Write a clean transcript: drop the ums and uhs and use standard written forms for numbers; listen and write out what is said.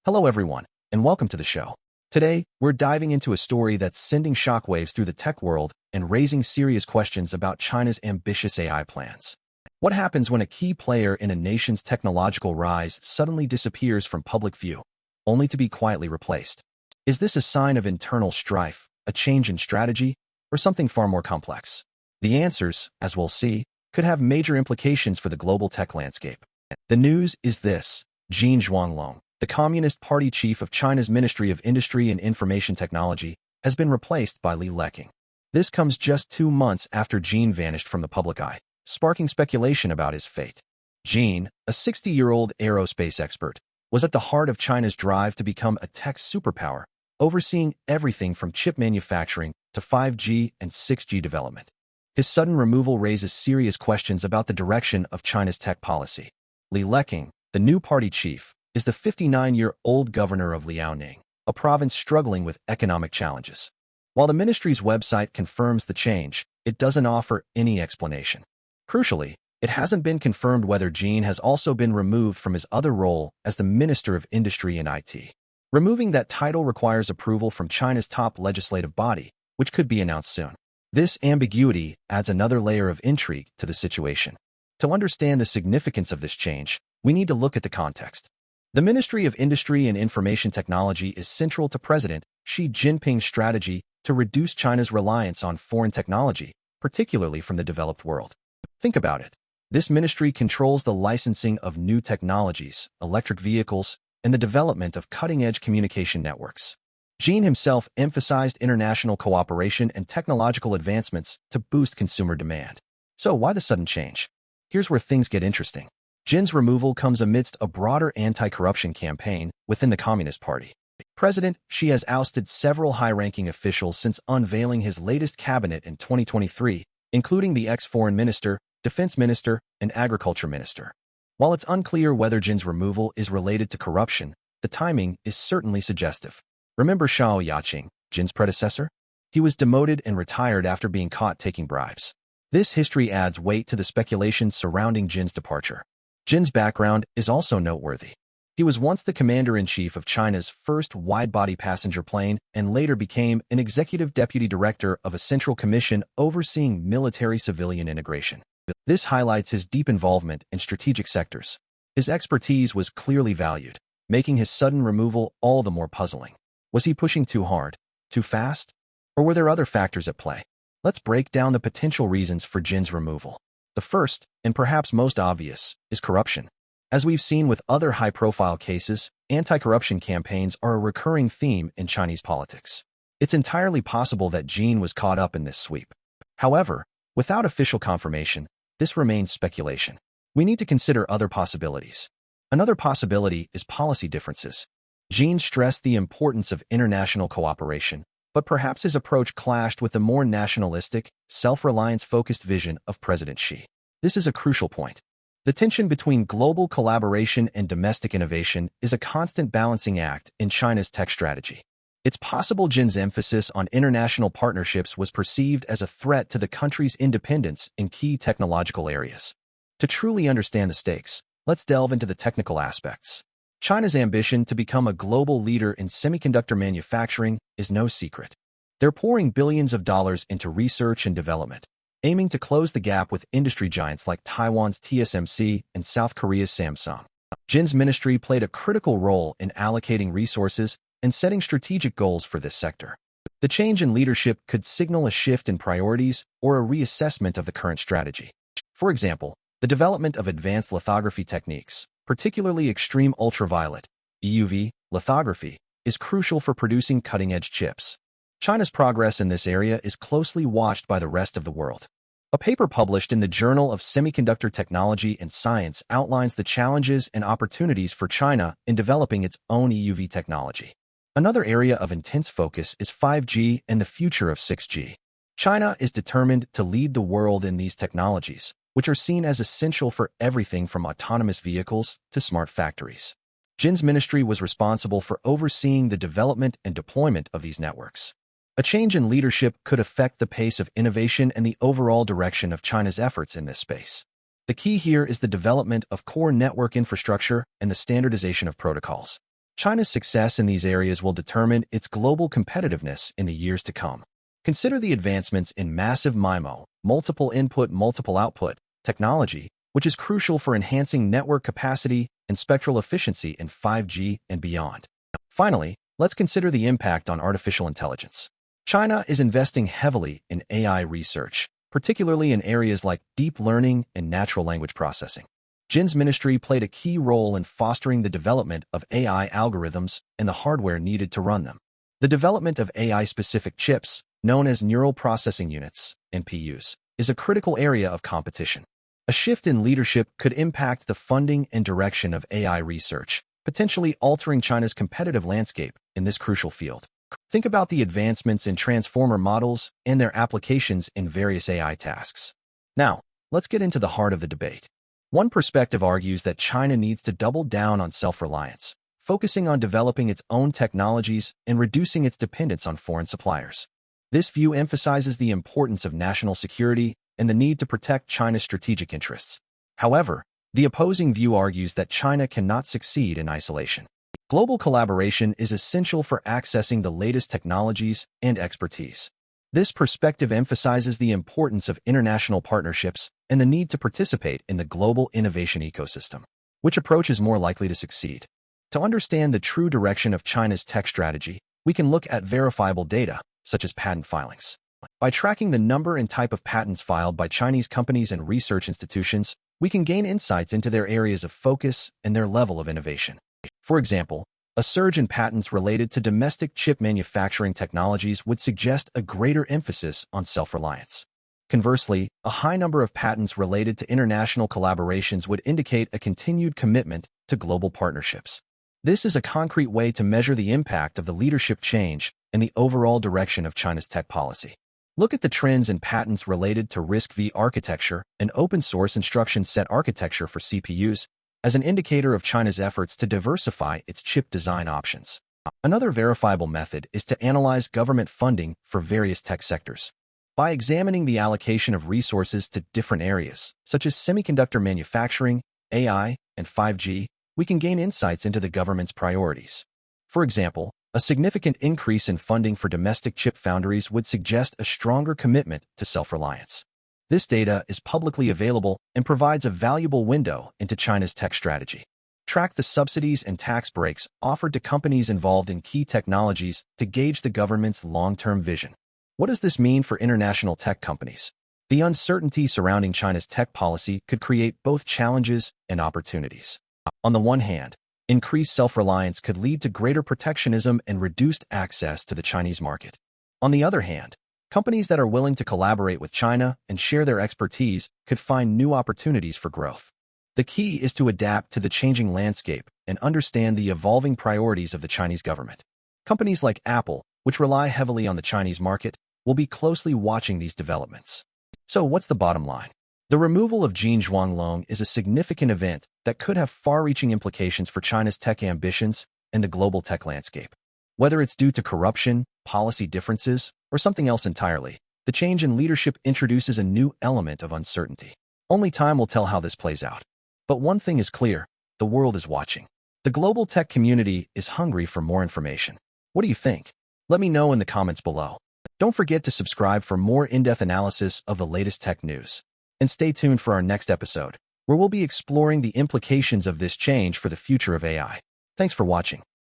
Hello everyone, and welcome to the show. Today, we're diving into a story that's sending shockwaves through the tech world and raising serious questions about China's ambitious AI plans. What happens when a key player in a nation's technological rise suddenly disappears from public view, only to be quietly replaced? Is this a sign of internal strife, a change in strategy, or something far more complex? The answers, as we'll see, could have major implications for the global tech landscape. The news is this: Jin Zhuanglong, the Communist Party chief of China's Ministry of Industry and Information Technology, has been replaced by Li Leqing. This comes just 2 months after Jin vanished from the public eye, sparking speculation about his fate. Jin, a 60-year-old aerospace expert, was at the heart of China's drive to become a tech superpower, overseeing everything from chip manufacturing to 5G and 6G development. His sudden removal raises serious questions about the direction of China's tech policy. Li Leqing, the new party chief, is the 59-year-old governor of Liaoning, a province struggling with economic challenges. While the ministry's website confirms the change, it doesn't offer any explanation. Crucially, it hasn't been confirmed whether Jin has also been removed from his other role as the Minister of Industry and IT. Removing that title requires approval from China's top legislative body, which could be announced soon. This ambiguity adds another layer of intrigue to the situation. To understand the significance of this change, we need to look at the context. The Ministry of Industry and Information Technology is central to President Xi Jinping's strategy to reduce China's reliance on foreign technology, particularly from the developed world. Think about it. This ministry controls the licensing of new technologies, electric vehicles, and the development of cutting-edge communication networks. Jin himself emphasized international cooperation and technological advancements to boost consumer demand. So why the sudden change? Here's where things get interesting. Jin's removal comes amidst a broader anti-corruption campaign within the Communist Party. President Xi has ousted several high-ranking officials since unveiling his latest cabinet in 2023, including the ex-foreign minister, defense minister, and agriculture minister. While it's unclear whether Jin's removal is related to corruption, the timing is certainly suggestive. Remember Xiao Yaqing, Jin's predecessor? He was demoted and retired after being caught taking bribes. This history adds weight to the speculation surrounding Jin's departure. Jin's background is also noteworthy. He was once the commander-in-chief of China's first wide-body passenger plane and later became an executive deputy director of a central commission overseeing military-civilian integration. This highlights his deep involvement in strategic sectors. His expertise was clearly valued, making his sudden removal all the more puzzling. Was he pushing too hard, too fast, or were there other factors at play? Let's break down the potential reasons for Jin's removal. The first, and perhaps most obvious, is corruption. As we've seen with other high-profile cases, anti-corruption campaigns are a recurring theme in Chinese politics. It's entirely possible that Jin was caught up in this sweep. However, without official confirmation, this remains speculation. We need to consider other possibilities. Another possibility is policy differences. Jin stressed the importance of international cooperation, but perhaps his approach clashed with the more nationalistic, self-reliance-focused vision of President Xi. This is a crucial point. The tension between global collaboration and domestic innovation is a constant balancing act in China's tech strategy. It's possible Jin's emphasis on international partnerships was perceived as a threat to the country's independence in key technological areas. To truly understand the stakes, let's delve into the technical aspects. China's ambition to become a global leader in semiconductor manufacturing is no secret. They're pouring billions of dollars into research and development, aiming to close the gap with industry giants like Taiwan's TSMC and South Korea's Samsung. Jin's ministry played a critical role in allocating resources and setting strategic goals for this sector. The change in leadership could signal a shift in priorities or a reassessment of the current strategy. For example, the development of advanced lithography techniques, particularly extreme ultraviolet (EUV) lithography, is crucial for producing cutting-edge chips. China's progress in this area is closely watched by the rest of the world. A paper published in the Journal of Semiconductor Technology and Science outlines the challenges and opportunities for China in developing its own EUV technology. Another area of intense focus is 5G and the future of 6G. China is determined to lead the world in these technologies, which are seen as essential for everything from autonomous vehicles to smart factories. Jin's ministry was responsible for overseeing the development and deployment of these networks. A change in leadership could affect the pace of innovation and the overall direction of China's efforts in this space. The key here is the development of core network infrastructure and the standardization of protocols. China's success in these areas will determine its global competitiveness in the years to come. Consider the advancements in massive MIMO, multiple input, multiple output technology, which is crucial for enhancing network capacity and spectral efficiency in 5G and beyond. Finally, let's consider the impact on artificial intelligence. China is investing heavily in AI research, particularly in areas like deep learning and natural language processing. Jin's ministry played a key role in fostering the development of AI algorithms and the hardware needed to run them. The development of AI-specific chips, known as neural processing units, NPUs, is a critical area of competition. A shift in leadership could impact the funding and direction of AI research, potentially altering China's competitive landscape in this crucial field. Think about the advancements in transformer models and their applications in various AI tasks. Now, let's get into the heart of the debate. One perspective argues that China needs to double down on self-reliance, focusing on developing its own technologies and reducing its dependence on foreign suppliers. This view emphasizes the importance of national security and the need to protect China's strategic interests. However, the opposing view argues that China cannot succeed in isolation. Global collaboration is essential for accessing the latest technologies and expertise. This perspective emphasizes the importance of international partnerships and the need to participate in the global innovation ecosystem. Which approach is more likely to succeed? To understand the true direction of China's tech strategy, we can look at verifiable data, such as patent filings. By tracking the number and type of patents filed by Chinese companies and research institutions, we can gain insights into their areas of focus and their level of innovation. For example, a surge in patents related to domestic chip manufacturing technologies would suggest a greater emphasis on self-reliance. Conversely, a high number of patents related to international collaborations would indicate a continued commitment to global partnerships. This is a concrete way to measure the impact of the leadership change and the overall direction of China's tech policy. Look at the trends in patents related to RISC-V architecture and open-source instruction set architecture for CPUs as an indicator of China's efforts to diversify its chip design options. Another verifiable method is to analyze government funding for various tech sectors. By examining the allocation of resources to different areas, such as semiconductor manufacturing, AI, and 5G, we can gain insights into the government's priorities. For example, a significant increase in funding for domestic chip foundries would suggest a stronger commitment to self-reliance. This data is publicly available and provides a valuable window into China's tech strategy. Track the subsidies and tax breaks offered to companies involved in key technologies to gauge the government's long-term vision. What does this mean for international tech companies? The uncertainty surrounding China's tech policy could create both challenges and opportunities. On the one hand, increased self-reliance could lead to greater protectionism and reduced access to the Chinese market. On the other hand, companies that are willing to collaborate with China and share their expertise could find new opportunities for growth. The key is to adapt to the changing landscape and understand the evolving priorities of the Chinese government. Companies like Apple, which rely heavily on the Chinese market, will be closely watching these developments. So what's the bottom line? The removal of Jin Zhuanglong is a significant event that could have far-reaching implications for China's tech ambitions and the global tech landscape. Whether it's due to corruption, policy differences, or something else entirely, the change in leadership introduces a new element of uncertainty. Only time will tell how this plays out. But one thing is clear, the world is watching. The global tech community is hungry for more information. What do you think? Let me know in the comments below. Don't forget to subscribe for more in-depth analysis of the latest tech news. And stay tuned for our next episode, where we'll be exploring the implications of this change for the future of AI. Thanks for watching.